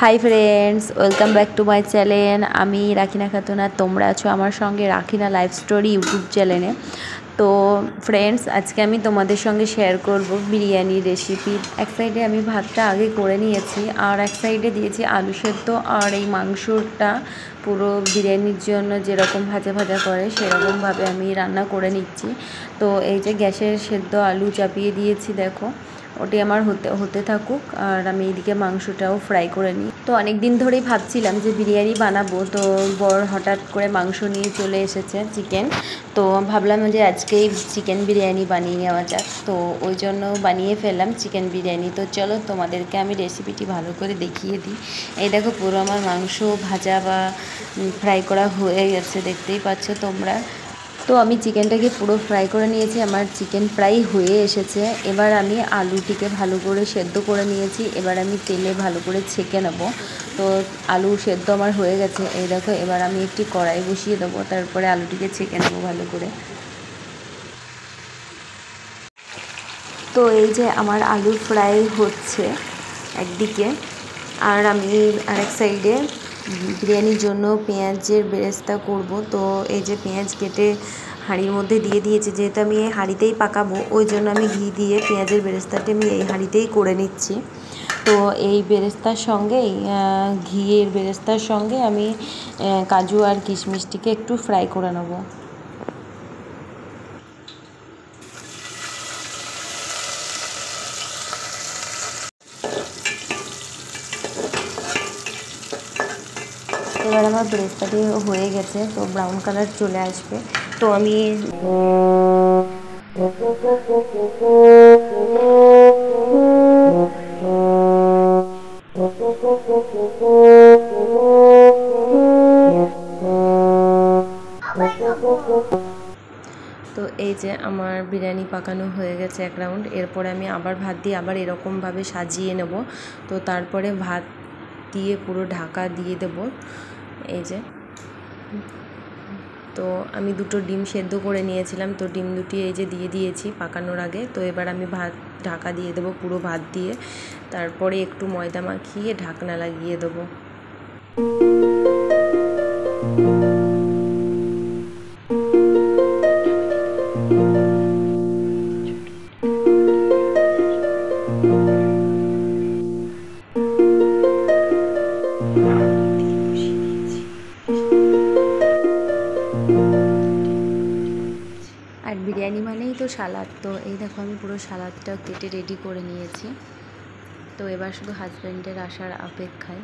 Hi friends, welcome back to my channel. আমি রাখিনা খাতুন আর তোমরা আছো আমার সঙ্গে রাখিনা লাইফ স্টোরি ইউটিউব চ্যানেলে। তো ফ্রেন্ডস, আজকে আমি তোমাদের সঙ্গে শেয়ার করব বিরিয়ানির রেসিপি। এক সাইডে আমি ভাতটা আগে করে নিয়েছি আর এক সাইডে দিয়েছি আলু সেদ্ধ, আর এই মাংসটা পুরো বিরিয়ানির জন্য যেরকম ভাজা ভাজা করে সেরকমভাবে আমি রান্না করে নিচ্ছি। তো এই যে গ্যাসের সেদ্ধ আলু চাপিয়ে দিয়েছি, দেখো ওটি আমার হতে থাকুক আর আমি এইদিকে মাংসটাও ফ্রাই করে নিই। তো অনেক দিন ধরেই ভাবছিলাম যে বিরিয়ানি বানাবো, তো বর হঠাৎ করে মাংস নিয়ে চলে এসেছে, চিকেন। তো ভাবলাম যে আজকেই চিকেন বিরিয়ানি বানিয়ে নেওয়া যাক, তো ওই জন্য বানিয়ে ফেললাম চিকেন বিরিয়ানি। তো চলো তোমাদেরকে আমি রেসিপিটি ভালো করে দেখিয়ে দিই। এই দেখো পুরো আমার মাংস ভাজা বা ফ্রাই করা হয়ে গেছে, দেখতেই পাচ্ছ তোমরা। তো আমি চিকেনটাকে পুরো ফ্রাই করে নিয়েছি, আমার চিকেন প্রায় হয়ে এসেছে। এবার আমি আলুটিকে ভালো করে সেদ্ধ করে নিয়েছি, এবার আমি তেলে ভালো করে ছেঁকে নেব। তো আলু সেদ্ধ আমার হয়ে গেছে, এই দেখো। এবার আমি একটি কড়াই বসিয়ে দেবো, তারপরে আলুটিকে ছেঁকে নেবো ভালো করে। তো এই যে আমার আলু ফ্রাই হচ্ছে একদিকে, আর আমি আরেক সাইডে বিরিয়ানির জন্য পেঁয়াজের বেরেস্তা করব। তো এই যে পেঁয়াজ কেটে হাঁড়ির মধ্যে দিয়ে দিয়েছি, যেহেতু আমি এই হাঁড়িতেই পাকাবো ওই জন্য আমি ঘি দিয়ে পেঁয়াজের বেরেস্তাটি আমি এই হাঁড়িতেই করে নিচ্ছি। তো এই বেরেস্তার সঙ্গে ঘিয়ের বেরেস্তার সঙ্গে আমি কাজু আর কিশমিশটিকে একটু ফ্রাই করে নেব। এবার আমার বেরেস্তাটি হয়ে গেছে, তো ব্রাউন কালার চলে আসবে। তো আমি তো এই যে আমার বিরিয়ানি পাকানো হয়ে গেছে এক রাউন্ড। এরপরে আমি আবার ভাত দিয়ে আবার এরকমভাবে সাজিয়ে নেব। তো তারপরে ভাত দিয়ে পুরো ঢাকা দিয়ে দেব। এই যে, তো আমি দুটো ডিম সেদ্ধ করে নিয়েছিলাম, তো ডিম দুটি এই যে দিয়ে দিয়েছি পাকানোর আগে। তো এবার আমি ভাত ঢাকা দিয়ে দেবো পুরো ভাত দিয়ে, তারপরে একটু ময়দা মাখিয়ে ঢাকনা লাগিয়ে দেবো। আর বিরিয়ানি মানেই তো সালাদ, তো এই দেখো আমি পুরো সালাদটা কেটে রেডি করে নিয়েছি। তো এবার শুধু হাজব্যান্ডের আসার অপেক্ষায়।